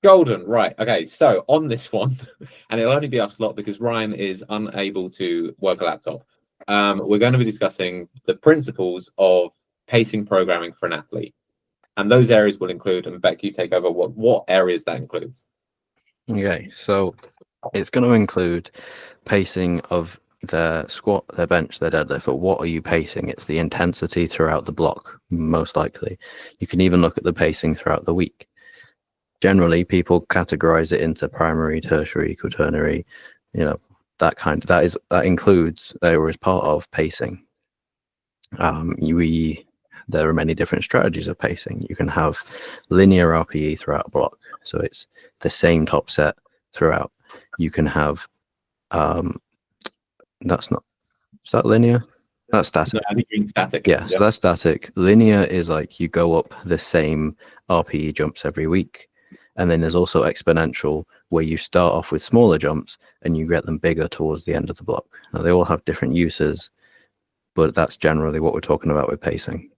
Golden, right. Okay, so on this one, and it'll only be us lot because Ryan is unable to work a laptop. We're going to be discussing the principles of pacing programming for an athlete. And those areas will include, and Beck, you take over, what areas that includes. Okay, so it's going to include pacing of their squat, their bench, their deadlift, but what are you pacing? It's the intensity throughout the block, most likely. You can even look at the pacing throughout the week. Generally, people categorize it into primary, tertiary, quaternary, that includes, or is part of pacing. There are many different strategies of pacing. You can have linear RPE throughout a block, so it's the same top set throughout. You can have is that linear? That's static. No, I think you're static. Yeah, so that's static. Linear is like you go up the same RPE jumps every week. And then there's also exponential, where you start off with smaller jumps and you get them bigger towards the end of the block. Now, they all have different uses, but that's generally what we're talking about with pacing.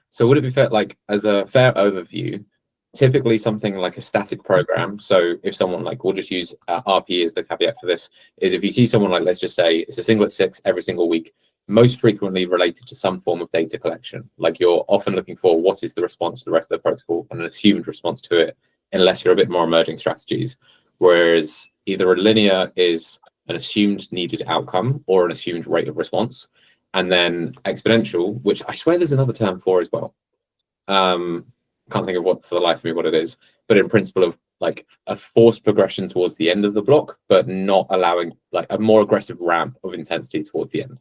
So would it be fair, like, as a fair overview, typically something like a static program, so if someone, like, we'll just use RPE as the caveat for this, is if you see someone, like, let's just say it's a singlet 6 every single week, most frequently related to some form of data collection. Like, you're often looking for what is the response to the rest of the protocol and an assumed response to it, unless you're a bit more emerging strategies. Whereas either a linear is an assumed needed outcome or an assumed rate of response. And then exponential, which I swear there's another term for as well. Can't think of what for the life of me what it is, but in principle of like a forced progression towards the end of the block, but not allowing like a more aggressive ramp of intensity towards the end.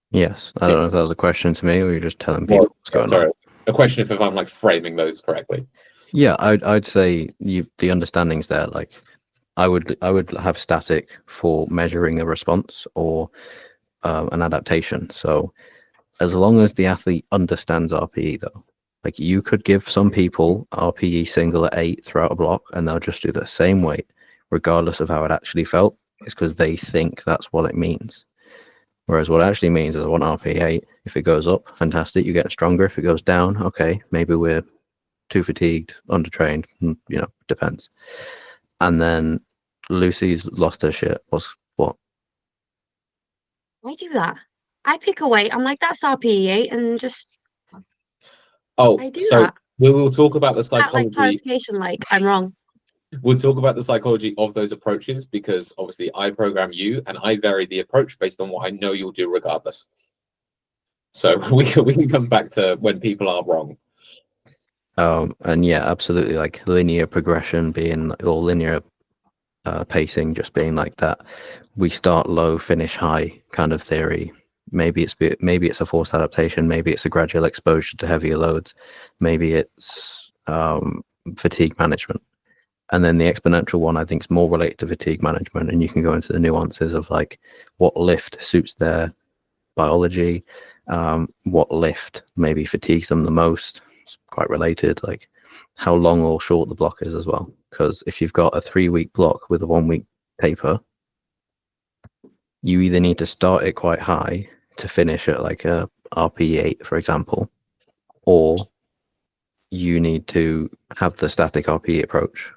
Yes, I don't know if that was a question to me or you're just telling people what's going on. A question if I'm like framing those correctly. Yeah, I'd say the understanding's there. Like, I would have static for measuring a response or an adaptation. So as long as the athlete understands RPE, though, like you could give some people RPE single at 8 throughout a block and they'll just do the same weight regardless of how it actually felt. It's because they think that's what it means. Whereas what it actually means is I want RPE 8. If it goes up, fantastic, you're getting stronger. If it goes down, okay, maybe we're too fatigued, undertrained, depends. And then Lucy's lost her shit was what? I do that. I pick a weight. I'm like, that's RPE 8, and just. Oh, I do so that. we will talk about the Just that, psychology. like, clarification, like I'm wrong. We'll talk about the psychology of those approaches because obviously I program you and I vary the approach based on what I know you'll do regardless. So we can come back to when people are wrong. And yeah, absolutely, like linear progression being, or linear pacing just being like that. We start low, finish high kind of theory. Maybe it's a forced adaptation. Maybe it's a gradual exposure to heavier loads. Maybe it's fatigue management. And then the exponential one, I think, is more related to fatigue management. And you can go into the nuances of like what lift suits their biology, what lift maybe fatigues them the most. It's quite related, like how long or short the block is as well. Because if you've got a 3-week block with a 1-week taper, you either need to start it quite high to finish at like a RPE 8, for example, or you need to have the static RPE approach.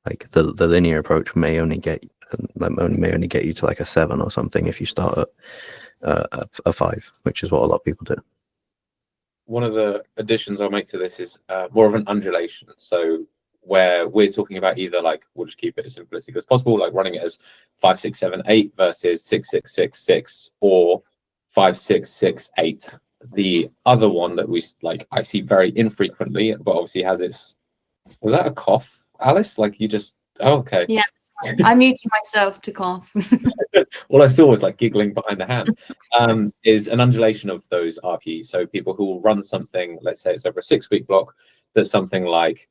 Like the linear approach may only get you to like a 7 or something if you start at a 5, which is what a lot of people do. One of the additions I'll make to this is more of an undulation. So where we're talking about either like, we'll just keep it as simplistic as possible, like running it as 5, 6, 7, 8 versus 6, 6, 6, 6 or 5, 6, 6, 8. The other one that we like, I see very infrequently, but obviously has its. Was that a cough, Alice? Like you just. Oh, okay. Yeah, I'm muting myself to cough. All I saw was like giggling behind the hand. Is an undulation of those RPEs. So people who will run something, let's say it's over a 6-week block, that's something like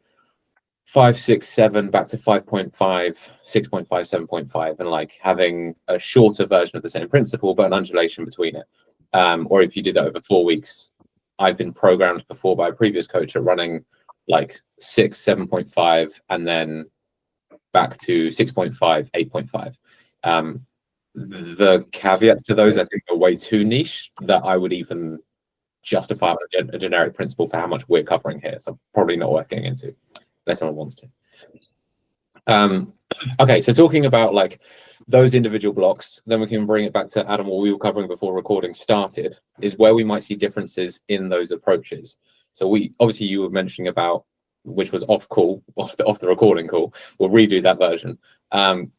5, 6, 7 back to 5.5, 6.5, 7.5, and like having a shorter version of the same principle, but an undulation between it. Or if you did that over 4 weeks, I've been programmed before by a previous coach at running like 6, 7.5, and then back to 6.5, 8.5. The caveats to those, I think, are way too niche that I would even justify a generic principle for how much we're covering here. So probably not worth getting into, unless someone wants to. Okay, so talking about like those individual blocks, then we can bring it back to Adam, what we were covering before recording started, is where we might see differences in those approaches. So we obviously, you were mentioning about, which was off the recording call, we'll redo that version.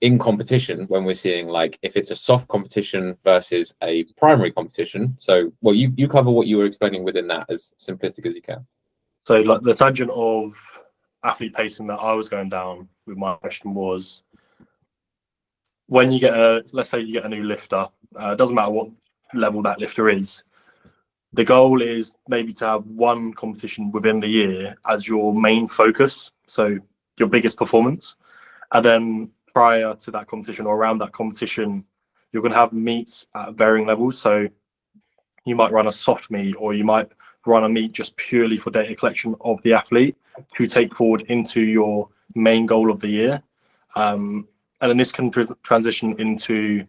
In competition, when we're seeing like if it's a soft competition versus a primary competition. So well, you cover what you were explaining within that as simplistic as you can. So like the tangent of athlete pacing that I was going down with my question was, when you get let's say you get a new lifter, it doesn't matter what level that lifter is, the goal is maybe to have one competition within the year as your main focus, so your biggest performance, and then prior to that competition or around that competition, you're going to have meets at varying levels. So you might run a soft meet, or you might run a meet just purely for data collection of the athlete to take forward into your main goal of the year. And then this can transition into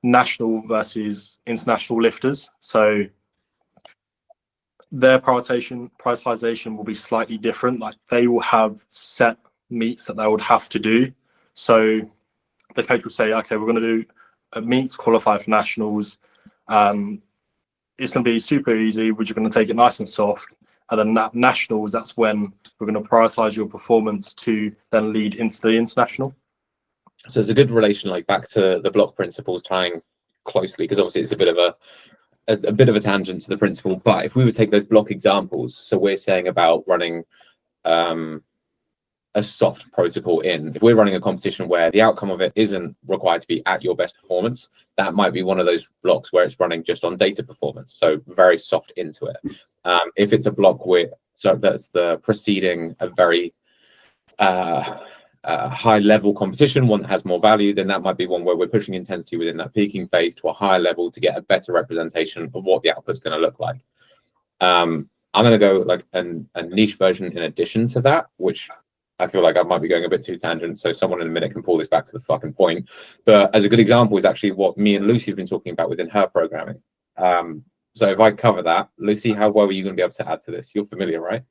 national versus international lifters. So their prioritization will be slightly different. Like they will have set meets that they would have to do. So the coach will say, okay, we're going to do a meet to qualify for nationals. It's going to be super easy. We're just going to take it nice and soft. And then that nationals, that's when we're going to prioritize your performance to then lead into the international. So it's a good relation, like back to the block principles, tying closely, because obviously it's a bit of a tangent to the principle. But if we would take those block examples, so we're saying about running a soft protocol if we're running a competition where the outcome of it isn't required to be at your best performance, that might be one of those blocks where it's running just on data performance, so very soft into it. If it's a block that's the preceding a very high level competition, one that has more value, then that might be one where we're pushing intensity within that peaking phase to a higher level to get a better representation of what the output's going to look like. I'm going to go like a niche version in addition to that, which I feel like I might be going a bit too tangent, so someone in a minute can pull this back to the fucking point. But as a good example is actually what me and Lucy have been talking about within her programming. So if I cover that, Lucy, how well are you going to be able to add to this? You're familiar, right?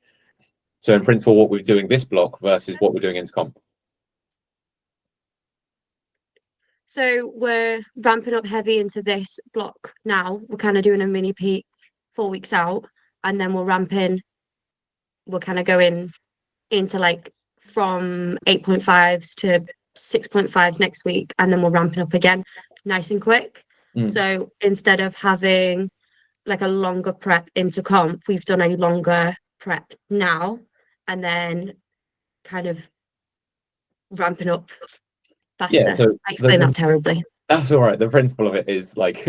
So in principle, what we're doing this block versus what we're doing in comp. So we're ramping up heavy into this block now. We're kind of doing a mini peak 4 weeks out, and then we're ramping. We're kind of going into like from 8.5s to 6.5s next week, and then we're ramping up again nice and quick. So instead of having like a longer prep into comp, we've done a longer prep now, and then kind of ramping up faster. Yeah, so I explained that terribly. That's all right. The principle of it is like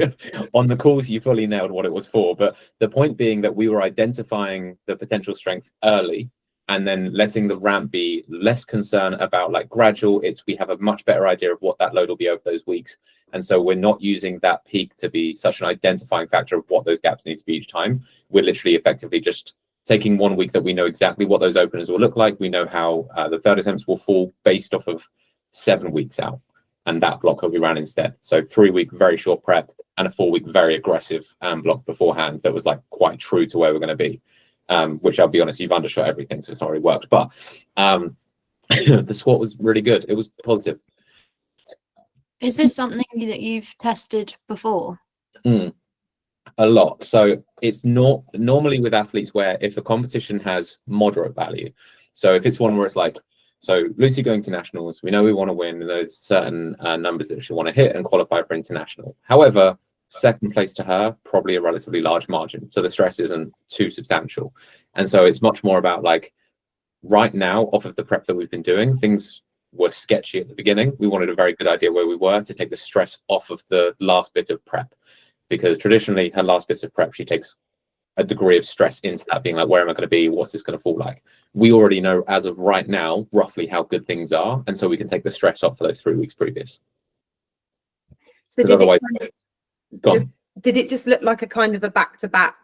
on the calls, you fully nailed what it was for. But the point being that we were identifying the potential strength early and then letting the ramp be less concern about like gradual. We have a much better idea of what that load will be over those weeks. And so we're not using that peak to be such an identifying factor of what those gaps need to be each time. We're literally effectively just taking 1 week that we know exactly what those openers will look like. We know how the third attempts will fall based off of 7 weeks out. And that block will be ran instead. So 3 week, very short prep and a 4 week, very aggressive block beforehand that was like quite true to where we're going to be. Which I'll be honest, you've undershot everything, so it's not really worked. But the squat was really good. It was positive. Is this something that you've tested before? A lot. So it's not normally with athletes where if the competition has moderate value. So if it's one where it's like, so Lucy going to nationals, we know we want to win. There's certain numbers that she want to hit and qualify for international. However, second place to her, probably a relatively large margin. So the stress isn't too substantial. And so it's much more about like right now, off of the prep that we've been doing, things were sketchy at the beginning. We wanted a very good idea where we were to take the stress off of the last bit of prep, because traditionally her last bits of prep, she takes a degree of stress into that, being like, where am I going to be? What's this going to fall like? We already know as of right now, roughly how good things are. And so we can take the stress off for those 3 weeks previous. So did it just look like a kind of a back-to-back?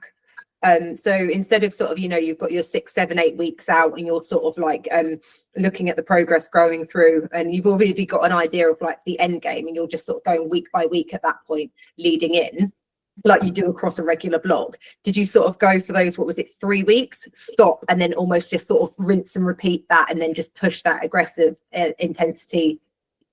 So instead of sort of, you know, you've got your 6, 7, 8 weeks out and you're sort of like looking at the progress growing through, and you've already got an idea of like the end game, and you're just sort of going week by week at that point leading in. like you do across a regular block? Did you sort of go for those, what was it, 3 weeks, stop, and then almost just sort of rinse and repeat that, and then just push that aggressive intensity?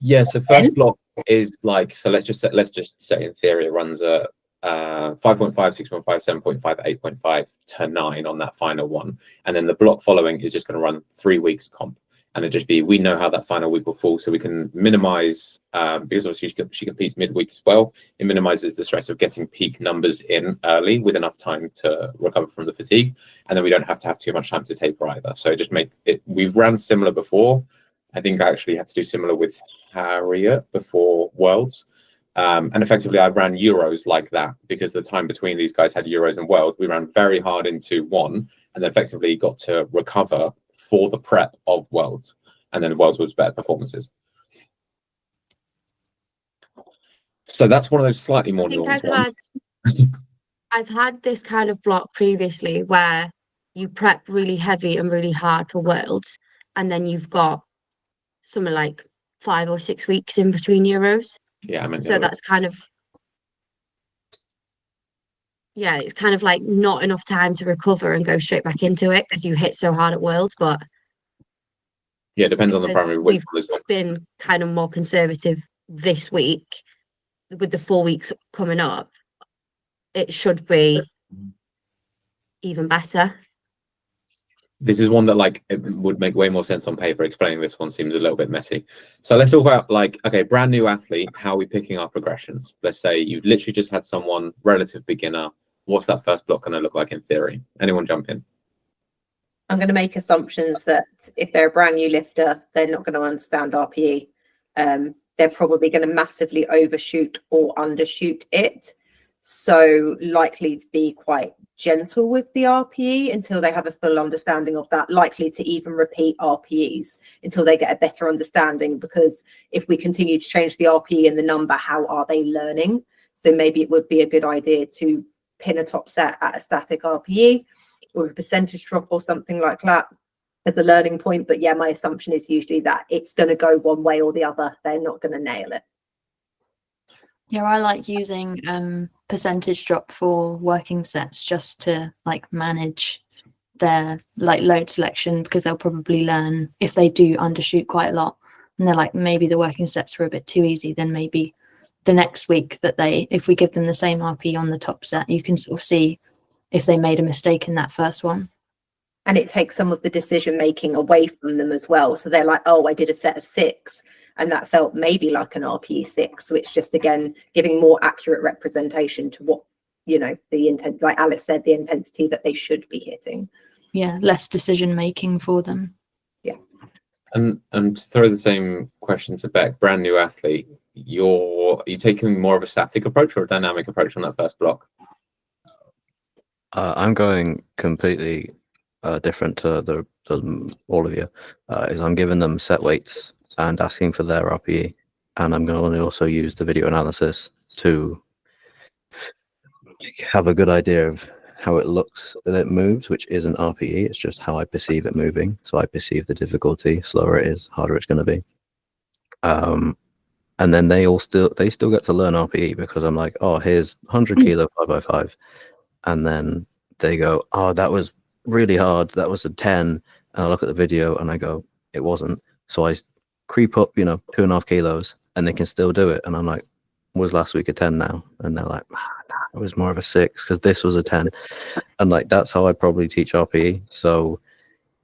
Yeah, so first block is like, so let's just say in theory it runs a 5.5, 6.5, 7.5, 8.5 to 9 on that final one, and then the block following is just going to run 3 weeks comp, and it just be, we know how that final week will fall, so we can minimize, because obviously she competes midweek as well, it minimizes the stress of getting peak numbers in early with enough time to recover from the fatigue, and then we don't have to have too much time to taper either. So just make it, we've ran similar before. I think I actually had to do similar with Harriet before Worlds. And effectively I ran Euros like that, because the time between these guys had Euros and Worlds, we ran very hard into one, and then effectively got to recover for the prep of Worlds, and then Worlds was better performances. So that's one of those slightly more nuanced ones. I've had this kind of block previously where you prep really heavy and really hard for Worlds, and then you've got something like 5 or 6 weeks in between Euros. Yeah, I mean, so that's kind of, yeah, it's kind of like not enough time to recover and go straight back into it because you hit so hard at Worlds. But yeah, it depends on the primary weight. We've been kind of more conservative this week with the 4 weeks coming up. It should be even better. This is one that, like, it would make way more sense on paper. Explaining this one seems a little bit messy. So let's talk about, like, okay, brand new athlete, how are we picking our progressions? Let's say you've literally just had someone relative beginner. What's that first block going to look like in theory? Anyone jump in? I'm going to make assumptions that if they're a brand new lifter, they're not going to understand RPE. They're probably going to massively overshoot or undershoot it. So likely to be quite gentle with the RPE until they have a full understanding of that, likely to even repeat RPEs until they get a better understanding, because if we continue to change the RPE and the number, how are they learning? So maybe it would be a good idea to pin a top set at a static RPE or a percentage drop or something like that as a learning point. But yeah, my assumption is usually that it's going to go one way or the other. They're not going to nail it. Yeah, I like using percentage drop for working sets just to like manage their like load selection, because they'll probably learn if they do undershoot quite a lot and they're like, maybe the working sets were a bit too easy, then maybe the next week that if we give them the same RP on the top set, you can sort of see if they made a mistake in that first one. And it takes some of the decision making away from them as well. So they're like, oh, I did a set of 6 and that felt maybe like an RPE 6. So it's just, again, giving more accurate representation to what, you know, the intent, like Alice said, the intensity that they should be hitting. Yeah, less decision making for them. Yeah. And to throw the same question to Beck, brand new athlete, are you taking more of a static approach or a dynamic approach on that first block? I'm going completely different to all of you. Is I'm giving them set weights and asking for their RPE, and I'm going to also use the video analysis to have a good idea of how it looks that it moves, which isn't RPE, it's just how I perceive it moving. So I perceive the difficulty, slower it is, harder it's going to be. And then they still get to learn RPE, because I'm like, oh, here's 100 kilo 5x5, and then they go, oh, that was really hard, that was a 10, and I look at the video and I go, it wasn't. So I creep up, 2.5 kilos, and they can still do it, and I'm like, was last week a 10 now? And they're like, nah, it was more of a 6 because this was a 10. And like, that's how I probably teach RPE. So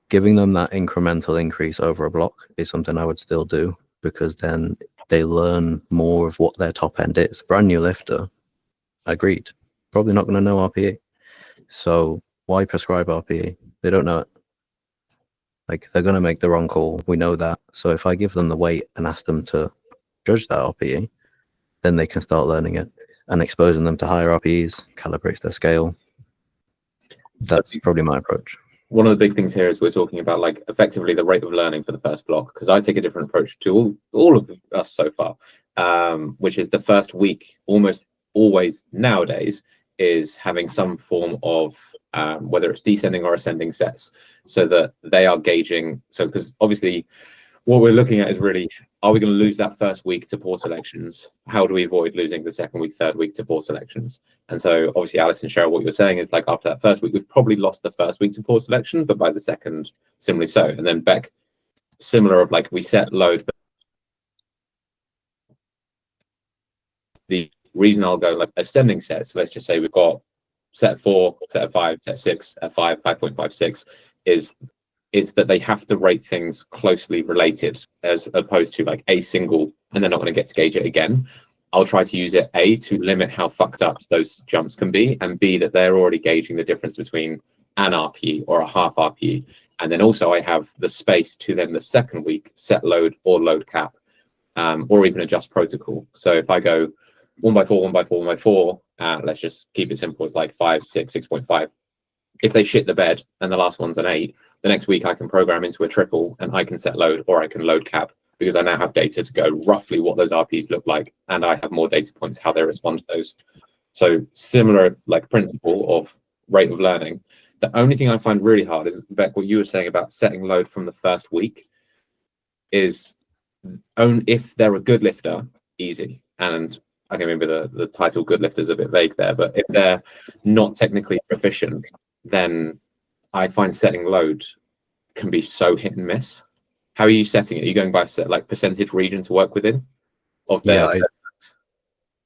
giving them that incremental increase over a block is something I would still do, because then they learn more of what their top end is. Brand new lifter, agreed, probably not going to know RPE. So why prescribe RPE? They don't know it. Like, they're going to make the wrong call. We know that. So if I give them the weight and ask them to judge that RPE, then they can start learning it, and exposing them to higher RPEs calibrates their scale. That's probably my approach. One of the big things here is we're talking about, like, effectively the rate of learning for the first block, because I take a different approach to all of us so far, which is the first week almost always nowadays is having some form of whether it's descending or ascending sets, so that they are gauging. So because obviously what we're looking at is really are we going to lose that first week to poor selections? How do we avoid losing the second week, third week to poor selections? And so obviously, Alice and Cheryl, what you're saying is like after that first week, we've probably lost the first week to poor selection, but by the second, similarly so. And then Beck, similar of like we set load, but the reason I'll go like ascending sets, let's just say we've got set 4, set 5, set 6, at 5, 5.56, is it's that they have to rate things closely related as opposed to like a single and they're not going to get to gauge it again. I'll try to use it A, to limit how fucked up those jumps can be, and B, that they're already gauging the difference between an RPE or a half RPE. And then also I have the space to then the second week set load or load cap, or even adjust protocol. So if I go 1x4, 1x4, 1x4, let's just keep it simple, it's like 5, 6, 6.5. If they shit the bed and the last one's an 8, the next week I can program into a triple and I can set load or I can load cap, because I now have data to go roughly what those RPs look like, and I have more data points how they respond to those. So similar like principle of rate of learning. The only thing I find really hard is, Beck, what you were saying about setting load from the first week is if they're a good lifter, easy. And I can remember the title good lifter is a bit vague there, but if they're not technically proficient, then I find setting load can be so hit and miss. How are you setting it? Are you going by like percentage region to work within? Of their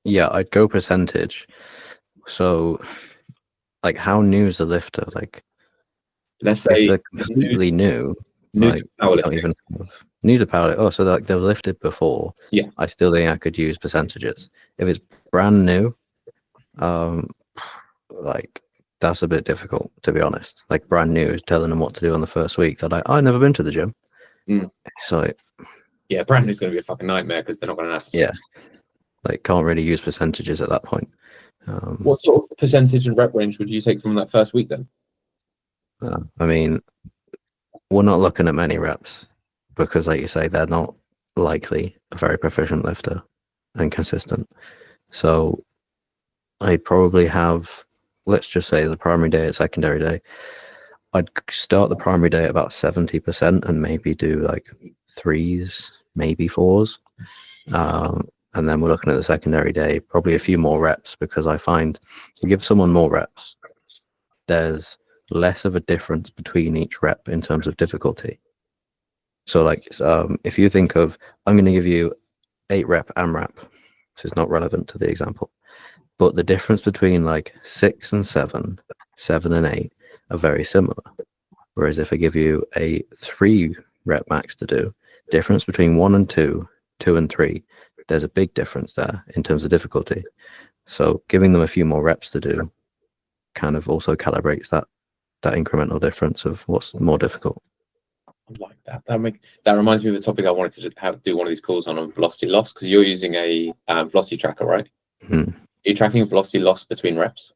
I'd go percentage. So, like, how new is the lifter? Like, let's say they're completely new like, to powerlifting. New to powerlifting. Oh, so like they've lifted before. Yeah. I still think I could use percentages. If it's brand new, like that's a bit difficult, to be honest. Like brand new, telling them what to do on the first week. They're like, I've never been to the gym. So yeah, brand new is going to be a fucking nightmare because they're not going to ask. Yeah, like can't really use percentages at that point. What sort of percentage and rep range would you take from that first week then? I mean, we're not looking at many reps because, like you say, they're not likely a very proficient lifter and consistent. So I'd probably have, let's just say the primary day and secondary day. I'd start the primary day at about 70% and maybe do like 3s, maybe 4s. And then we're looking at the secondary day, probably a few more reps, because I find to give someone more reps, there's less of a difference between each rep in terms of difficulty. So like, if you think of, I'm going to give you 8 rep AMRAP, which is not relevant to the example, but the difference between like 6 and 7, 7 and 8 are very similar. Whereas if I give you a 3 rep max to do, difference between 1 and 2, 2 and 3, there's a big difference there in terms of difficulty. So giving them a few more reps to do kind of also calibrates that incremental difference of what's more difficult. I like that. That reminds me of the topic I wanted to do one of these calls on velocity loss, because you're using a velocity tracker, right? Mm-hmm. Are you tracking velocity loss between reps?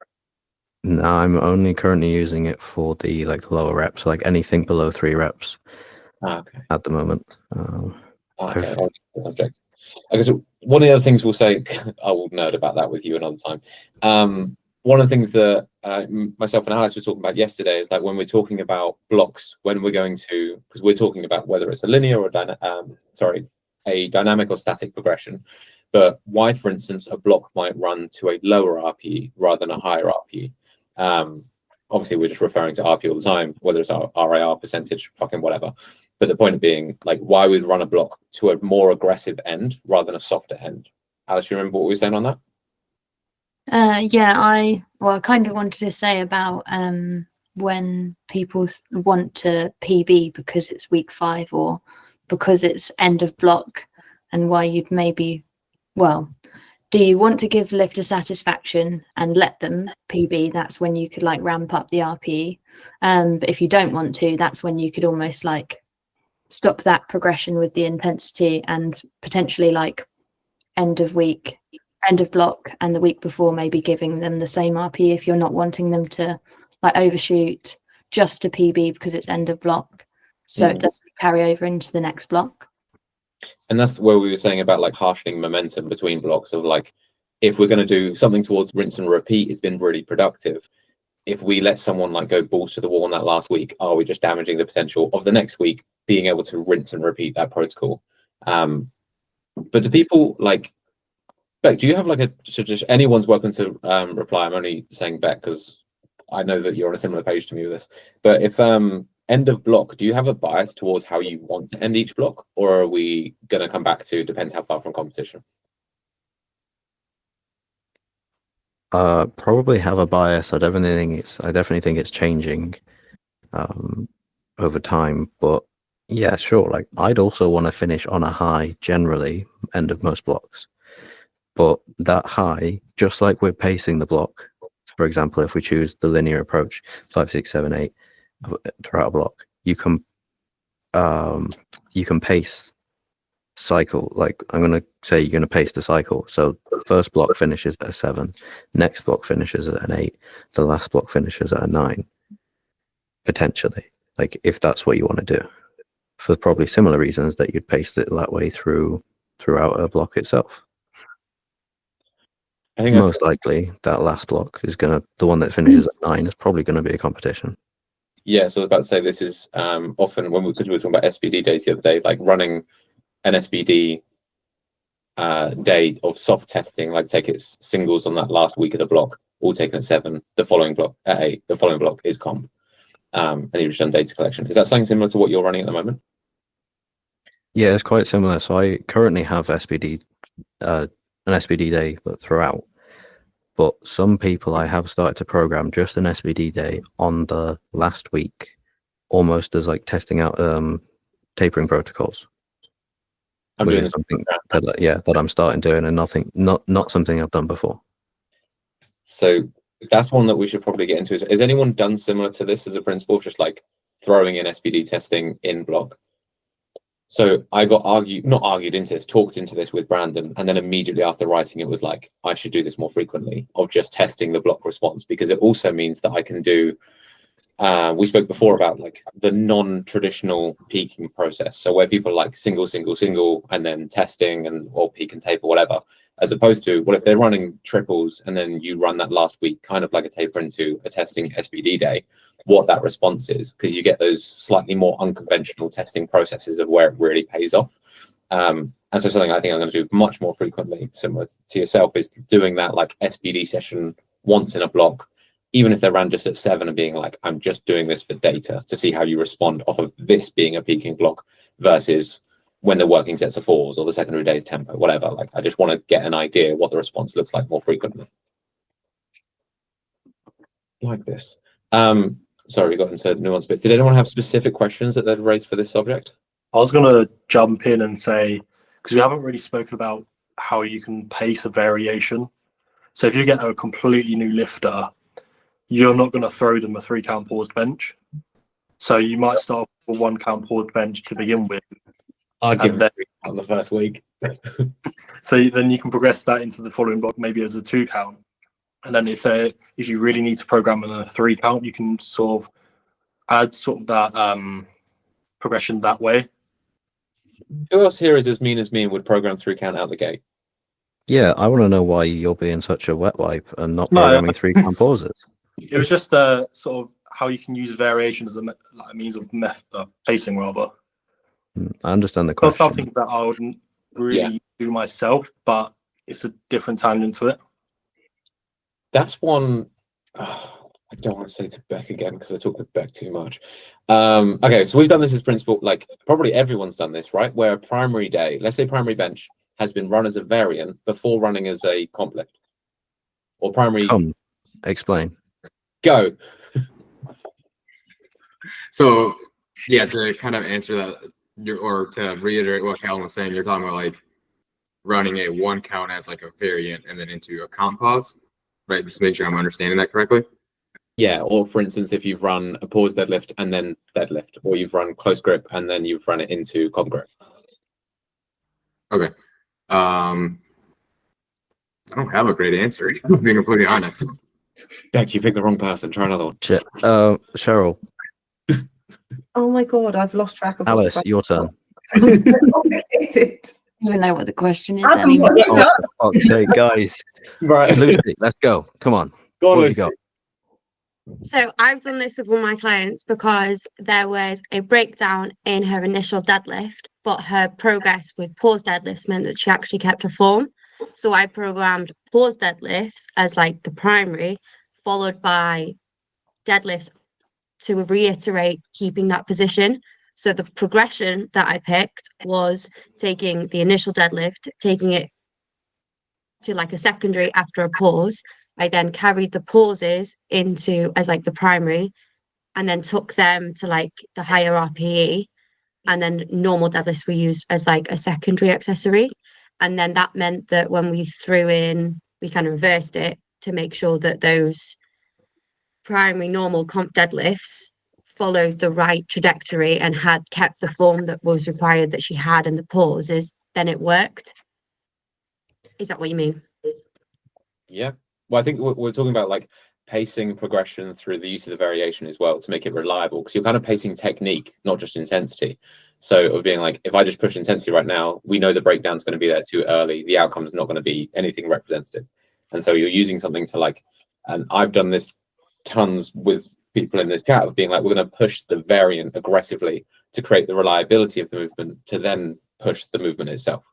No, I'm only currently using it for the like lower reps, like anything below 3 reps. Okay. At the moment. Okay. Subject. Okay, so one of the other things we'll say, I will nerd about that with you another time. One of the things that myself and Alice were talking about yesterday is like when we're talking about blocks, when we're going to, because we're talking about whether it's a linear or a dynamic or static progression, but why, for instance, a block might run to a lower RPE rather than a higher RPE. Obviously, we're just referring to RPE all the time, whether it's our RIR percentage, fucking whatever. But the point being, like, why we'd run a block to a more aggressive end rather than a softer end. Alice, you remember what we were saying on that? Yeah, I kind of wanted to say about when people want to PB because it's week 5 or because it's end of block, and why you'd maybe, do you want to give lifter satisfaction and let them PB? That's when you could like ramp up the RPE. But if you don't want to, that's when you could almost like stop that progression with the intensity and potentially like end of week, end of block, and the week before maybe giving them the same RPE if you're not wanting them to like overshoot just to PB because it's end of block, so it doesn't carry over into the next block. And that's where we were saying about like harshening momentum between blocks of like, if we're going to do something towards rinse and repeat, it's been really productive. If we let someone like go balls to the wall in that last week, are we just damaging the potential of the next week being able to rinse and repeat that protocol? But do people like Beck? Do you have like a suggestion? Anyone's welcome to reply. I'm only saying Beck because I know that you're on a similar page to me with this. But if end of block, do you have a bias towards how you want to end each block, or are we going to come back to depends how far from competition? Probably have a bias. I definitely think it's changing over time. But yeah, sure. Like I'd also want to finish on a high generally, end of most blocks. But that high, just like we're pacing the block, for example, if we choose the linear approach, 5, 6, 7, 8 throughout a block, you can pace cycle. Like I'm gonna say you're gonna pace the cycle. So the first block finishes at a 7, next block finishes at an 8, the last block finishes at a 9, potentially. Like if that's what you want to do, for probably similar reasons that you'd pace it that way throughout a block itself. I think Most likely that last block is the one that finishes at 9 is probably gonna be a competition. Yeah, so I was about to say this is often because we were talking about SBD days the other day, like running an SBD day of soft testing, like take its singles on that last week of the block, all taken at 7, the following block at 8, the following block is comp, and you've just done data collection. Is that something similar to what you're running at the moment? Yeah, it's quite similar. So I currently have SBD, an SBD day throughout, but some people I have started to program just an SBD day on the last week, almost as like testing out tapering protocols. I'm Which doing is something that I'm starting doing, and not something I've done before. So that's one that we should probably get into. Has anyone done similar to this as a principle, just like throwing in SBD testing in block? So I got talked into this with Brandon, and then immediately after writing it was like, I should do this more frequently of just testing the block response, because it also means that I can do, we spoke before about like the non-traditional peaking process. So where people like single, and then testing or peak and taper, whatever, as opposed to, well, if they're running triples and then you run that last week, kind of like a taper into a testing SBD day, what that response is, because you get those slightly more unconventional testing processes of where it really pays off. And so something I think I'm going to do much more frequently, similar to yourself, is doing that like SBD session once in a block, even if they're ran just at 7 and being like, I'm just doing this for data to see how you respond off of this being a peaking block versus when the working sets are 4s or the secondary days tempo, whatever. Like I just want to get an idea what the response looks like more frequently. Like this. Sorry, we got into nuanced bits. Did anyone have specific questions that they'd raise for this subject? I was going to jump in and say, because we haven't really spoken about how you can pace a variation. So if you get a completely new lifter, you're not going to throw them a 3-count paused bench. So you might start with a 1-count paused bench to begin with. I'd give them 3 count the first week. So then you can progress that into the following block, maybe as a 2-count. And then if you really need to program in a 3-count, you can sort of add sort of that progression that way. Who else here is as mean as me and would program 3-count out the gate? Yeah, I want to know why you're being such a wet wipe and not programming 3-count pauses. It was just sort of how you can use variation as a means of pacing, rather. I understand the It's not question. something that I wouldn't really do myself, but it's a different tangent to it. That's one. I don't want to say to Beck again because I talk with Beck too much. Okay, so we've done this as principle. Like probably everyone's done this, right? Where a primary day, let's say primary bench, has been run as a variant before running as a comp lift, or primary. Explain. Go. So yeah, to kind of answer that, or to reiterate what Calvin was saying, you're talking about like running a 1-count as like a variant and then into a comp pause, right? Just make sure I'm understanding that correctly. Yeah, or for instance, if you've run a pause deadlift and then deadlift, or you've run close grip and then you've run it into comp grip. Okay. I don't have a great answer, being completely honest. Beck, you picked the wrong person. Try another one. Cheryl. Oh my God, I've lost track of Alice, your turn. I don't even know what the question is Adam, anymore. what have you done? Oh, for fuck's sake, guys. Right. Lucy, let's go. Come on. Go on, What have Lucy. you got? So I've done this with one of my clients because there was a breakdown in her initial deadlift but her progress with pause deadlifts meant that she actually kept her form. So I programmed pause deadlifts as like the primary, followed by deadlifts to reiterate keeping that position. So the progression that I picked was taking the initial deadlift, taking it to like a secondary after a pause. I then carried the pauses into as like the primary, and then took them to like the higher RPE, and then normal deadlifts were used as like a secondary accessory. And then that meant that when we threw in, we kind of reversed it to make sure that those primary normal comp deadlifts followed the right trajectory and had kept the form that was required that she had in the pauses, then it worked. Is that what you mean? Yeah. Well, I think we're talking about like pacing progression through the use of the variation as well to make it reliable, because you're kind of pacing technique, not just intensity. So of being like, if I just push intensity right now, we know the breakdown's going to be there too early. The outcome is not going to be anything representative. And so you're using something to like, and I've done this tons with people in this chat of being like, we're going to push the variant aggressively to create the reliability of the movement to then push the movement itself,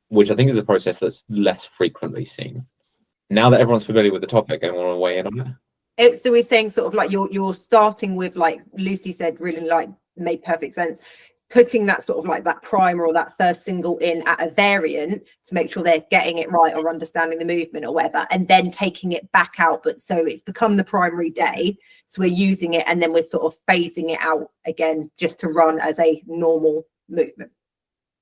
which I think is a process that's less frequently seen. Now that everyone's familiar with the topic, anyone want to weigh in on it? So we're saying sort of like you're starting with, like Lucy said, really like made perfect sense, putting that sort of like that primer or that first single in at a variant to make sure they're getting it right or understanding the movement or whatever, and then taking it back out. But so it's become the primary day, so we're using it and then we're sort of phasing it out again just to run as a normal movement.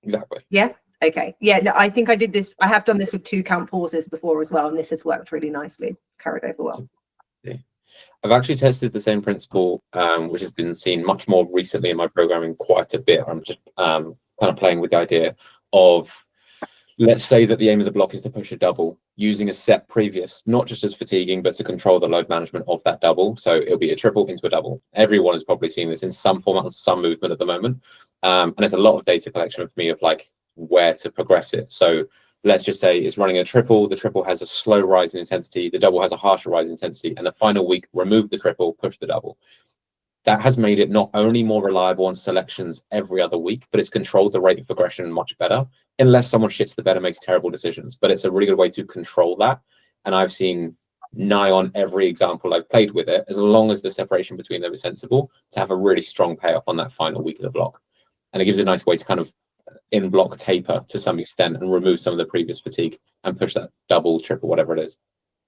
Exactly. Yeah. Okay. Yeah, no, I think I did this. I have done this with 2 count pauses before as well, and this has worked really nicely. Carried over well. I've actually tested the same principle, which has been seen much more recently in my programming quite a bit. I'm just kind of playing with the idea of, let's say that the aim of the block is to push a double using a set previous, not just as fatiguing, but to control the load management of that double. So it'll be a triple into a double. Everyone has probably seen this in some format on some movement at the moment. And there's a lot of data collection for me of like where to progress it. So let's just say it's running a triple. The triple has a slow rise in intensity. The double has a harsher rise in intensity. And the final week, remove the triple, push the double. That has made it not only more reliable on selections every other week, but it's controlled the rate of progression much better, unless someone shits the bed and makes terrible decisions. But it's a really good way to control that. And I've seen nigh on every example I've played with it, as long as the separation between them is sensible, to have a really strong payoff on that final week of the block. And it gives a nice way to kind of in block taper to some extent and remove some of the previous fatigue and push that double, triple, whatever it is.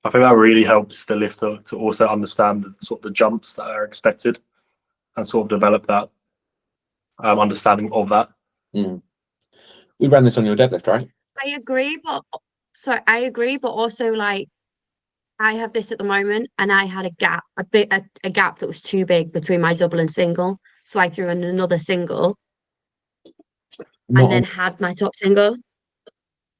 I think that really helps the lifter to also understand sort of the jumps that are expected and sort of develop that understanding of that. We ran this on your deadlift, right? I agree, but also like I have this at the moment, and I had a gap that was too big between my double and single, so I threw in another single and then had my top single.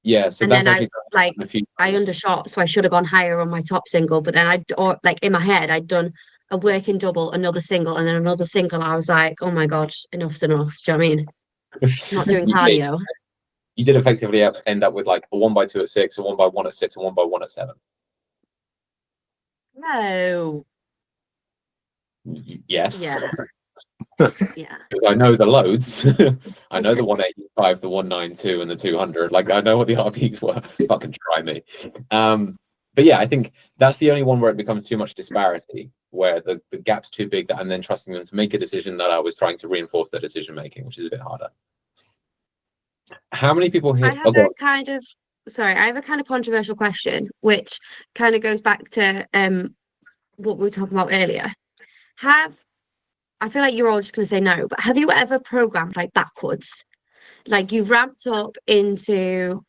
Yeah, so and that's then I undershot, so I should have gone higher on my top single. But then like in my head, I'd done a working double, another single, and then another single. I was like, oh my god, enough's enough. Do you know what I mean? Not doing cardio. You did effectively end up with like a 1x2 at 6, a 1x1 at 6, and 1x1 at 7. No. Yes. Yeah. Yeah. I know the loads. I know the 185, the 192, and the 200. Like I know what the RPs were. Fucking try me. But yeah, I think that's the only one where it becomes too much disparity, where the gap's too big that I'm then trusting them to make a decision that I was trying to reinforce their decision making, which is a bit harder. How many people here? I have a kind of controversial question, which kind of goes back to what we were talking about earlier. I feel like you're all just going to say no, but have you ever programmed like backwards? Like you've ramped up into,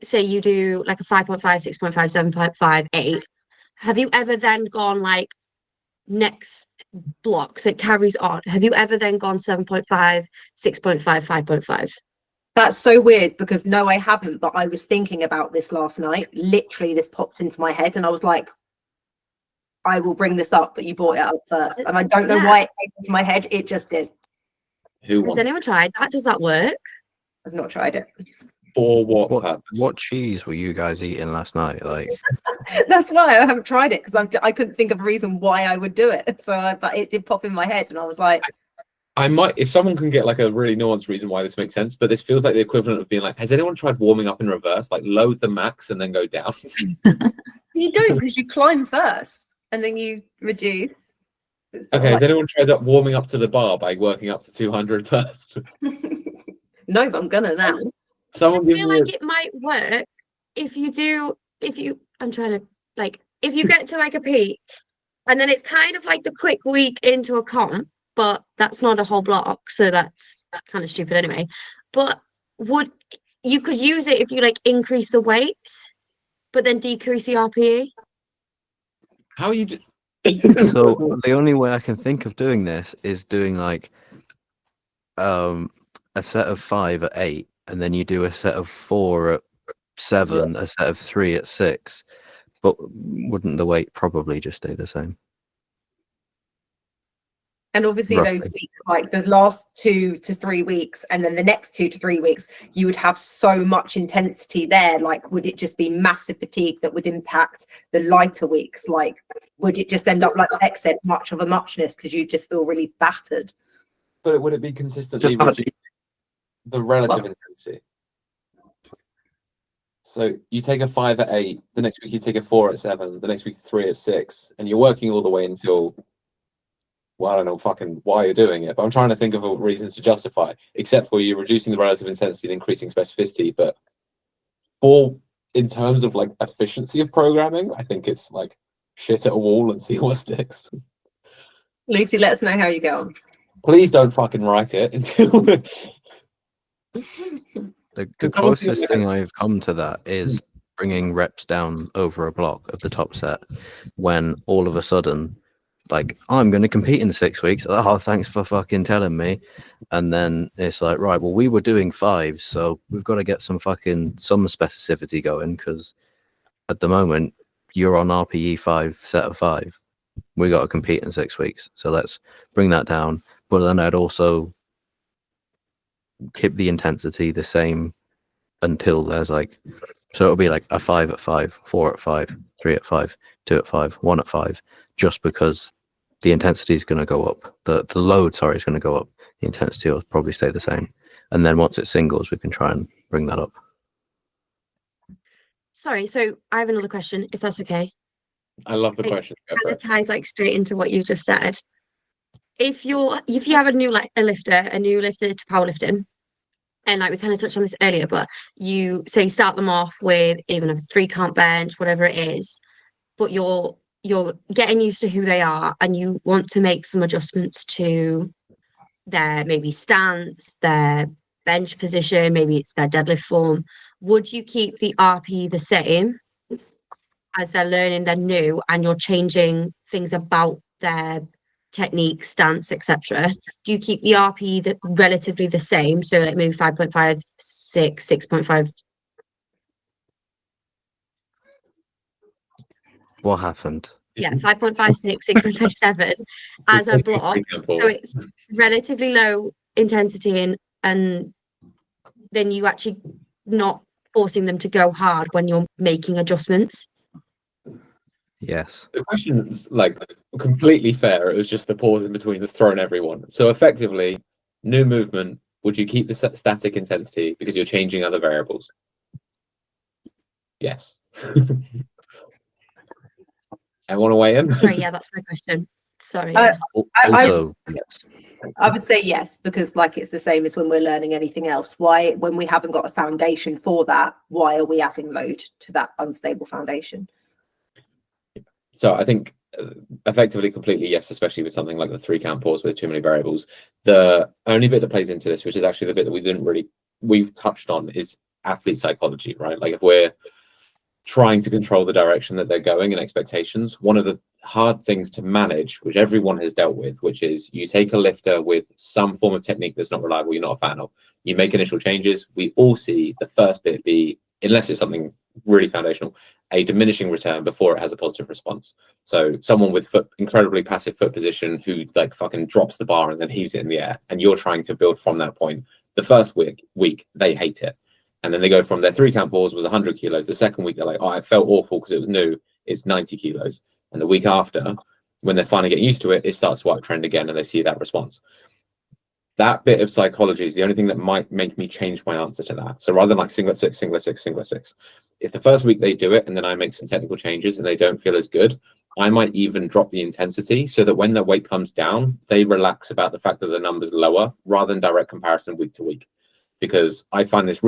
say you do like a 5.5, 6.5, 7.5, 8. Have you ever then gone like next block, so it carries on? Have you ever then gone 7.5, 6.5, 5.5? That's so weird, because no, I haven't, but I was thinking about this last night. Literally, this popped into my head and I was like, I will bring this up, but you brought it up first. And I don't know why it came into my head. It just did. Has anyone tried that? Does that work? I've not tried it. For what purpose? What cheese were you guys eating last night? Like, that's why I haven't tried it, because I couldn't think of a reason why I would do it. So but it did pop in my head, and I was like, I might, if someone can get like a really nuanced reason why this makes sense, but this feels like the equivalent of being like, has anyone tried warming up in reverse? Like load the max and then go down. You don't, because you climb first and then you reduce. It's sort of Okay, has like- anyone tried that warming up to the bar by working up to 200 first? No, but I'm gonna now. Someone I give feel me like it might work if I'm trying to, like, if you get to like a peak and then it's kind of like the quick week into a comp, but that's not a whole block, so that's kind of stupid anyway. But you could use it if you like increase the weights, but then decrease the RPE? how you do. So the only way I can think of doing this is doing like a set of 5 at 8, and then you do a set of 4 at 7, a set of 3 at 6. But wouldn't the weight probably just stay the same? And obviously Roughly. those weeks, like the last 2 to 3 weeks, and then the next 2 to 3 weeks, you would have so much intensity there. Like, would it just be massive fatigue that would impact the lighter weeks? Like, would it just end up like Beck said, much of a muchness because you just feel really battered? But would it be consistently Just have a reduce the relative Well- intensity? So you take a 5 at 8, the next week you take a 4 at 7, the next week 3 at 6, and you're working all the way until, well, I don't know fucking why you're doing it, but I'm trying to think of reasons to justify, except for you're reducing the relative intensity and increasing specificity. But in terms of like efficiency of programming, I think it's like shit at a wall and see what sticks. Lucy, let us know how you go on. Please don't fucking write it until The Someone closest feel- thing I've come to that is bringing reps down over a block of the top set, when all of a sudden, like, I'm going to compete in 6 weeks. Oh, thanks for fucking telling me. And then it's like, right, well, we were doing 5, so we've got to get some specificity going, because at the moment you're on RPE 5, set of 5. We got to compete in 6 weeks, so let's bring that down. But then I'd also keep the intensity the same until there's like, so it'll be like a 5 at 5, 4 at 5, 3 at 5, 2 at 5, 1 at 5, just because the intensity is going to go up. The load, sorry, is going to go up. The intensity will probably stay the same. And then once it singles, we can try and bring that up. Sorry, so I have another question, if that's okay. I love the It question. Go for Kind of it. ties like straight into what you just said. If you have a new lifter to powerlifting, and like we kind of touched on this earlier, but you say start them off with even a 3 count bench, whatever it is, but you're getting used to who they are and you want to make some adjustments to their maybe stance, their bench position, maybe it's their deadlift form. Would you keep the RP the same as they're learning, they're new, and you're changing things about their technique, stance, etc.? Do you keep the RP relatively the same? So like maybe 5.5, 6, 6.5. What happened? Yeah, 5.5, 6, 6.5, 7 as a block. So it's relatively low intensity, and then you actually not forcing them to go hard when you're making adjustments. Yes. The question is like completely fair. It was just the pause in between that's thrown everyone. So effectively, new movement, would you keep the static intensity because you're changing other variables? Yes. I want to weigh in. Sorry, yeah, that's my question. Sorry. Also, yes. I would say yes, because like it's the same as when we're learning anything else. Why, when we haven't got a foundation for that, why are we adding load to that unstable foundation? So I think effectively completely yes, especially with something like the 3 count pause with too many variables. The only bit that plays into this, which is actually the bit that we've touched on, is athlete psychology, right? Like if we're trying to control the direction that they're going and expectations, one of the hard things to manage, which everyone has dealt with, which is you take a lifter with some form of technique that's not reliable, you're not a fan of, you make initial changes. We all see the first bit be, unless it's something really foundational, a diminishing return before it has a positive response. So someone with incredibly passive foot position who like fucking drops the bar and then heaves it in the air, and you're trying to build from that point, the first week they hate it. And then they go from their 3 count pause was 100 kilos. The second week, they're like, oh, I felt awful because it was new. It's 90 kilos. And the week after, when they're finally getting used to it, it starts to uptrend again and they see that response. That bit of psychology is the only thing that might make me change my answer to that. So rather than like singlet six, singlet six, singlet six, if the first week they do it and then I make some technical changes and they don't feel as good, I might even drop the intensity so that when the weight comes down, they relax about the fact that the number's lower rather than direct comparison week to week. Because I find this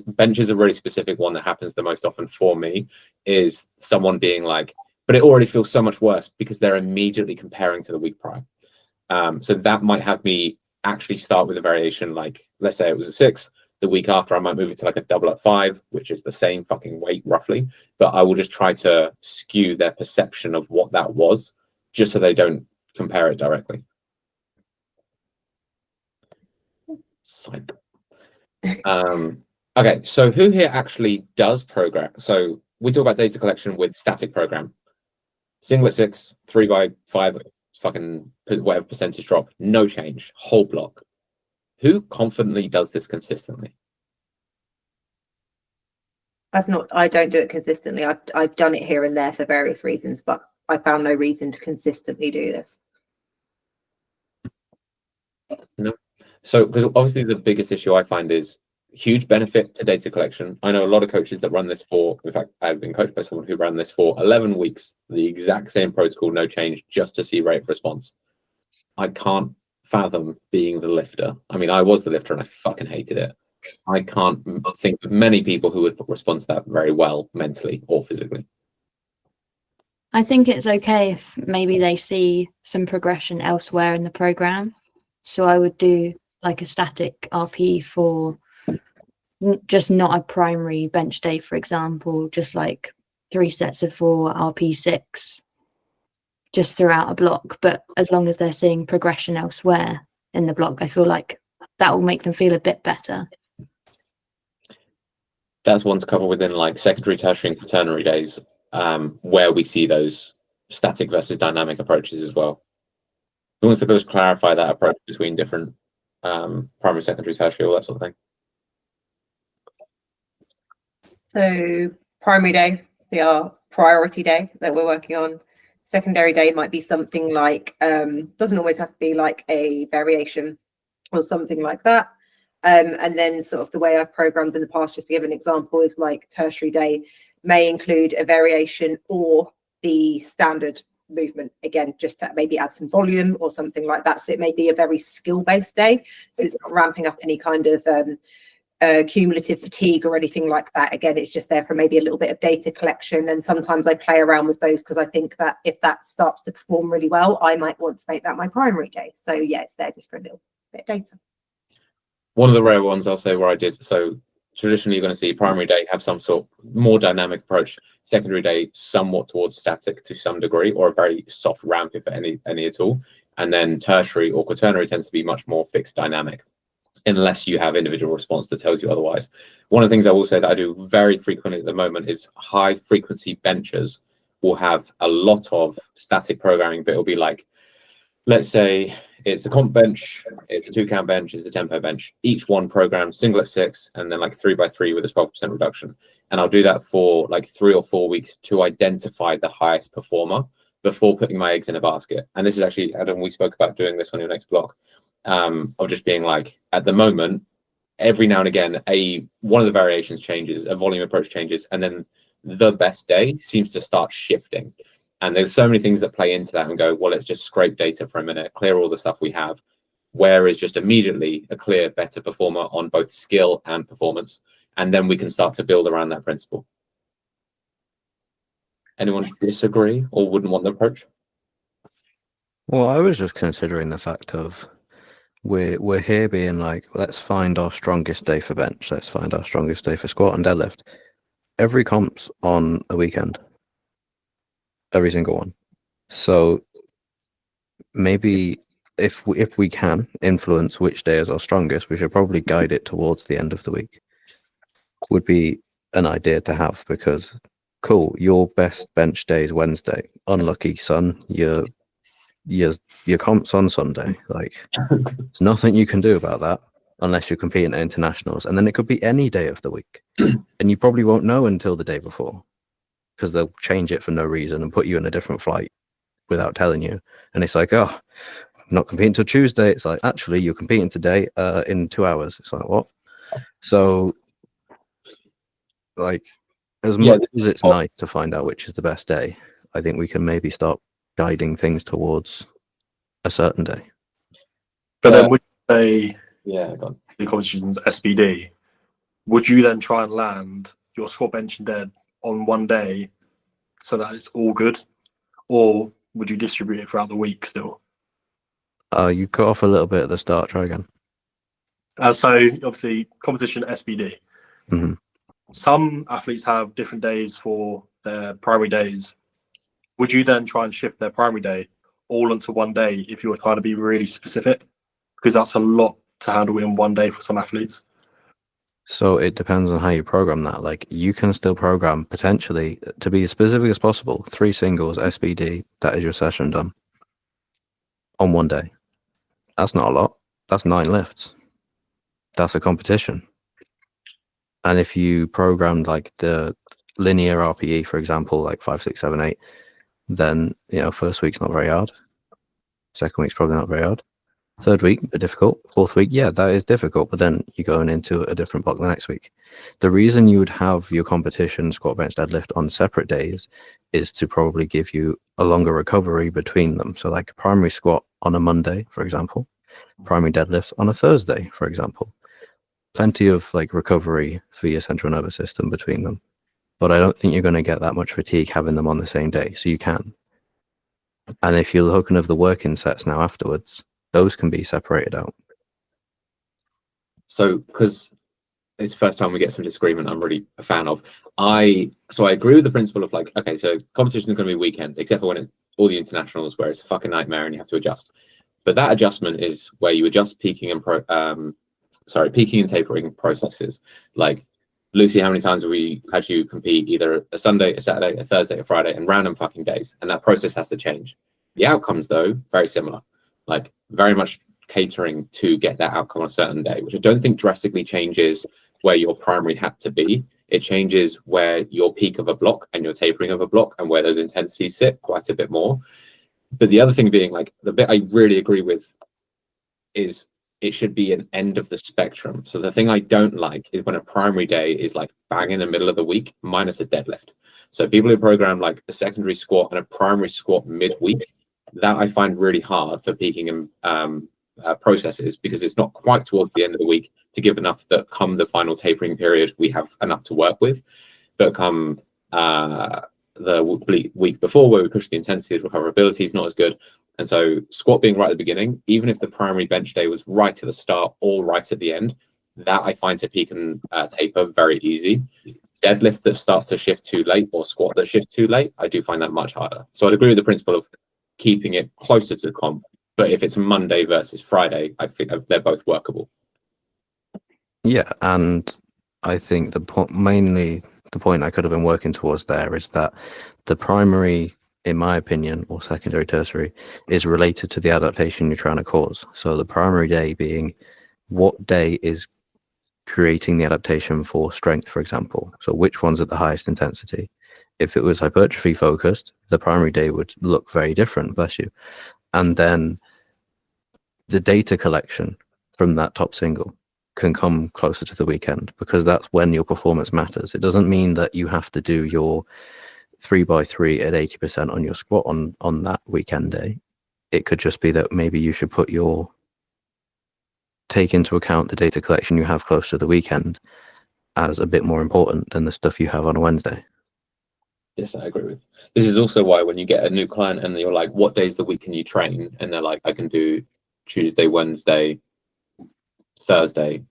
bench is a really specific one that happens the most often for me, is someone being like, but it already feels so much worse because they're immediately comparing to the week prior. So that might have me actually start with a variation, like let's say it was a 6, the week after I might move it to like a double at 5, which is the same fucking weight roughly, but I will just try to skew their perception of what that was just so they don't compare it directly. Psych. Okay, so who here actually does program? So we talk about data collection with static program, singlet 6, 3x5, fucking whatever percentage drop, no change, whole block. Who confidently does this consistently? I don't do it consistently. I've done it here and there for various reasons, but I found no reason to consistently do this. No. So, because obviously the biggest issue I find is huge benefit to data collection. I know a lot of coaches that run this for, in fact, I've been coached by someone who ran this for 11 weeks, the exact same protocol, no change, just to see rate of response. I can't fathom being the lifter. I mean, I was the lifter and I fucking hated it. I can't think of many people who would respond to that very well mentally or physically. I think it's okay if maybe they see some progression elsewhere in the program. So I would do like a static RP for just not a primary bench day, for example, just like 3 sets of 4 RP6 just throughout a block. But as long as they're seeing progression elsewhere in the block, I feel like that will make them feel a bit better. That's one to cover within like secondary, tertiary, and quaternary days, where we see those static versus dynamic approaches as well. Who wants to just clarify that approach between different primary, secondary, tertiary, all that sort of thing? So primary day, see our priority day that we're working on. Secondary day might be something like, doesn't always have to be like a variation or something like that. And then sort of the way I've programmed in the past, just to give an example, is like tertiary day may include a variation or the standard movement, again, just to maybe add some volume or something like that. So it may be a very skill-based day. So it's not ramping up any kind of cumulative fatigue or anything like that. Again, it's just there for maybe a little bit of data collection. And sometimes I play around with those because I think that if that starts to perform really well, I might want to make that my primary day. So yeah, it's there just for a little bit of data. One of the rare ones I'll say where I did, so traditionally you're going to see primary day have some sort of more dynamic approach, secondary day somewhat towards static to some degree, or a very soft ramp if any at all, and then tertiary or quaternary tends to be much more fixed dynamic unless you have individual response that tells you otherwise. One of the things I will say that I do very frequently at the moment is high frequency benchers will have a lot of static programming, but it'll be like, let's say it's a comp bench, it's a 2 count bench, it's a tempo bench. Each one programmed singlet 6 and then like 3x3 with a 12% reduction. And I'll do that for like 3 or 4 weeks to identify the highest performer before putting my eggs in a basket. And this is actually, Adam, we spoke about doing this on your next block, of just being like, at the moment, every now and again, one of the variations changes, a volume approach changes, and then the best day seems to start shifting. And there's so many things that play into that and go, well, let's just scrape data for a minute, clear all the stuff we have. Where is just immediately a clear, better performer on both skill and performance. And then we can start to build around that principle. Anyone disagree or wouldn't want the approach? Well, I was just considering the fact of we're here being like, let's find our strongest day for bench. Let's find our strongest day for squat and deadlift. Every comp's on a weekend. Every single one. So maybe if we can influence which day is our strongest, we should probably guide it towards the end of the week. Would be an idea to have, because cool, your best bench day is Wednesday. Unlucky, son. Your comp's on Sunday. Like, there's nothing you can do about that unless you're competing at internationals. And then it could be any day of the week, and you probably won't know until the day before, because they'll change it for no reason and put you in a different flight without telling you. And it's like, oh, not competing till Tuesday. It's like, actually, you're competing today in 2 hours. It's like, what? So, like, as much as it's nice to find out which is the best day, I think we can maybe start guiding things towards a certain day. But then would you say go on. the competition's SBD, would you then try and land your squat, bench, and dead on one day so that it's all good? Or would you distribute it throughout the week still? You cut off a little bit at the start. Try again. So obviously competition SBD. Mm-hmm. Some athletes have different days for their primary days. Would you then try and shift their primary day all onto one day if you were trying to be really specific? Because that's a lot to handle in one day for some athletes. So it depends on how you program that. Like, you can still program potentially to be as specific as possible. 3 singles, SBD, that is your session done on one day. That's not a lot. That's 9 lifts. That's a competition. And if you programmed like the linear RPE, for example, like 5, 6, 7, 8, then, you know, first week's not very hard. Second week's probably not very hard. Third week, a bit difficult. Fourth week, yeah, that is difficult, but then you're going into a different block the next week. The reason you would have your competition, squat, bench, deadlift on separate days is to probably give you a longer recovery between them. So like primary squat on a Monday, for example, primary deadlift on a Thursday, for example. Plenty of like recovery for your central nervous system between them. But I don't think you're going to get that much fatigue having them on the same day, so you can. And if you're looking at the working sets now afterwards, those can be separated out. So, because it's the first time we get some disagreement, I'm really a fan of. I agree with the principle of like, okay, so competition is going to be weekend, except for when it's all the internationals where it's a fucking nightmare and you have to adjust. But that adjustment is where you adjust peaking and tapering processes. Like, Lucy, how many times have we had you compete either a Sunday, a Saturday, a Thursday, a Friday, and random fucking days? And that process has to change. The outcomes, though, very similar. Like, very much catering to get that outcome on a certain day, which I don't think drastically changes where your primary had to be. It changes where your peak of a block and your tapering of a block and where those intensities sit quite a bit more. But the other thing being, like, the bit I really agree with is it should be an end of the spectrum. So the thing I don't like is when a primary day is like bang in the middle of the week minus a deadlift. So people who program like a secondary squat and a primary squat midweek, that I find really hard for peaking and processes, because it's not quite towards the end of the week to give enough that come the final tapering period, we have enough to work with. But come the week before, where we push the intensity, the recoverability is not as good. And so squat being right at the beginning, even if the primary bench day was right at the start or right at the end, that I find to peak and taper very easy. Deadlift that starts to shift too late or squat that shifts too late, I do find that much harder. So I'd agree with the principle of keeping it closer to the comp. But if it's Monday versus Friday, I think they're both workable. Yeah, and I think mainly the point I could have been working towards there is that the primary, in my opinion, or secondary, tertiary, is related to the adaptation you're trying to cause. So the primary day being what day is creating the adaptation for strength, for example. So which one's at the highest intensity? If it was hypertrophy focused, the primary day would look very different, bless you. And then the data collection from that top single can come closer to the weekend, because that's when your performance matters. It doesn't mean that you have to do your 3x3 at 80% on your squat on that weekend day. It could just be that maybe you should take into account the data collection you have close to the weekend as a bit more important than the stuff you have on a Wednesday. Yes, I agree with. This is also why when you get a new client and you're like, what days of the week can you train? And they're like, I can do Tuesday, Wednesday, Thursday.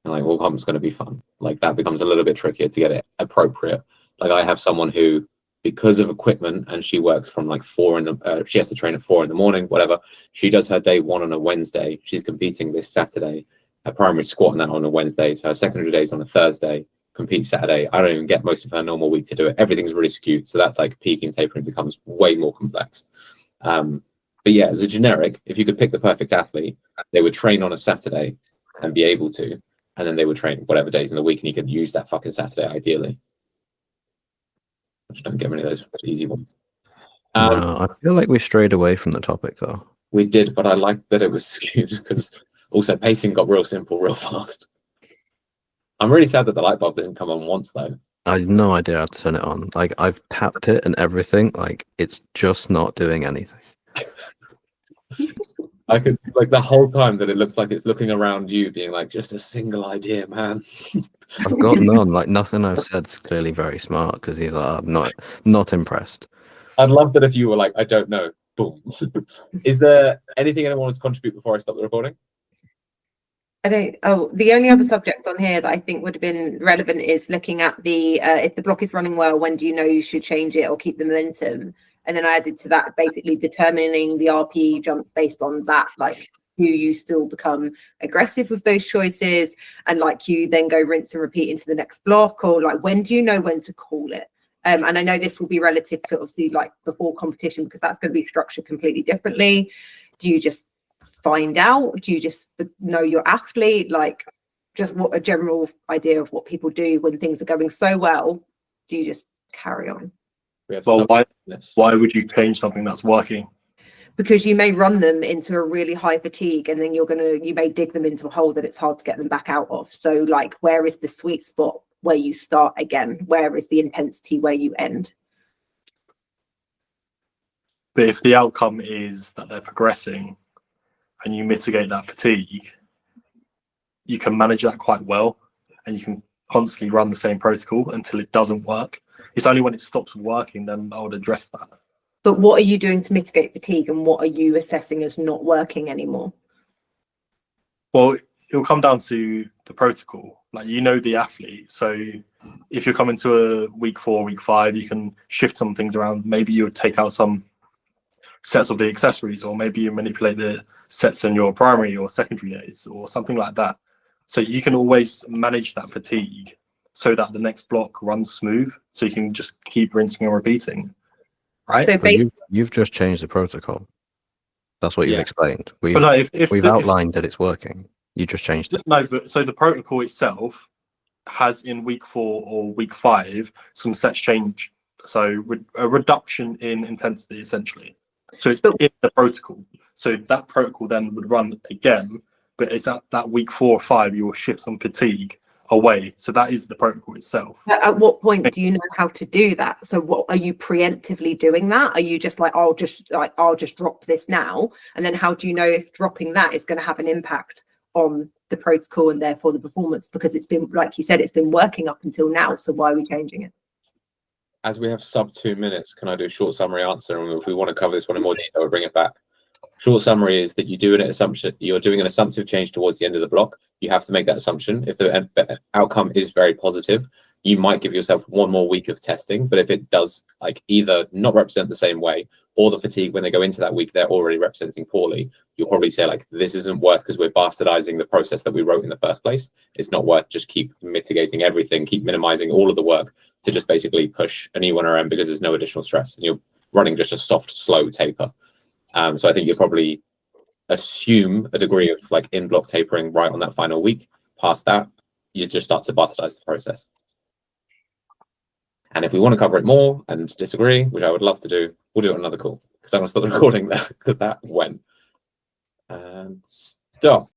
And like, well, comp's going to be fun. Like, that becomes a little bit trickier to get it appropriate. Like, I have someone who, because of equipment, and she works from like she has to train at 4 in the morning, whatever. She does her day 1 on a Wednesday. She's competing this Saturday, her primary squat and that on a Wednesday. So her secondary days on a Thursday, compete Saturday. I don't even get most of her normal week to do it. Everything's really skewed. So that like peaking tapering becomes way more complex. But yeah, as a generic, if you could pick the perfect athlete, they would train on a Saturday and be able to, and then they would train whatever days in the week, and you could use that fucking Saturday ideally. I just don't get many of those easy ones. No, I feel like we strayed away from the topic though. We did, but I liked that it was skewed because also pacing got real simple real fast. I'm really sad that the light bulb didn't come on once though. I had no idea how to turn it on. Like I've tapped it and everything. Like it's just not doing anything. I could like the whole time that it looks like it's looking around you, being like, just a single idea, man. I've got none. Like nothing I've said's clearly very smart because he's like, I'm not impressed. I'd love that if you were like, I don't know. Boom. Is there anything anyone wants to contribute before I stop the recording? The only other subjects on here that I think would have been relevant is looking at the if the block is running well, when do you know you should change it or keep the momentum? And then I added to that basically determining the RPE jumps based on that, like do you still become aggressive with those choices, and like you then go rinse and repeat into the next block, or like when do you know when to call it? And I know this will be relative to obviously like before competition, because that's going to be structured completely differently. Do you just find out? Do you just know your athlete? Like just what a general idea of what people do when things are going so well. Do you just carry on? Well, why would you change something that's working? Because you may run them into a really high fatigue, and then you may dig them into a hole that it's hard to get them back out of. So like, where is the sweet spot where you start again? Where is the intensity where you end? But if the outcome is that they're progressing and you mitigate that fatigue, you can manage that quite well, and you can constantly run the same protocol until it doesn't work. It's only when it stops working then I would address that. But what are you doing to mitigate fatigue, and what are you assessing as not working anymore? Well, it'll come down to the protocol. Like, you know, the athlete. So if you're coming to a week 4, week 5, you can shift some things around. Maybe you would take out some sets of the accessories, or maybe you manipulate the sets on your primary or secondary days or something like that. So you can always manage that fatigue so that the next block runs smooth, so you can just keep rinsing and repeating, right? So You've just changed the protocol. That's what you've explained. We've outlined that it's working. You just changed it. No, but so the protocol itself has in week 4 or week 5 some sets change. So a reduction in intensity essentially. So it's in the protocol. So that protocol then would run again, but it's at that week 4 or 5 you will shift some fatigue away. So that is the protocol itself. At what point do you know how to do that? So what are you preemptively doing that? Are you just like, I'll just drop this now? And then how do you know if dropping that is going to have an impact on the protocol and therefore the performance? Because it's been, like you said, it's been working up until now. So why are we changing it? As we have sub 2 minutes, can I do a short summary answer? And if we want to cover this one in more detail, we'll bring it back. Short summary is that you're doing an assumptive change towards the end of the block. You have to make that assumption. If the outcome is very positive, you might give yourself 1 more week of testing. But if it does like either not represent the same way, or the fatigue when they go into that week, they're already representing poorly, you'll probably say like, this isn't worth, because we're bastardizing the process that we wrote in the first place. It's not worth just keep mitigating everything, keep minimizing all of the work to just basically push an E1RM because there's no additional stress and you're running just a soft, slow taper. So I think you'll probably assume a degree of like in-block tapering right on that final week. Past that, you just start to bastardize the process. And if we want to cover it more and disagree, which I would love to do, we'll do it on another call, because I'm going to stop the recording there, because that went. And stop.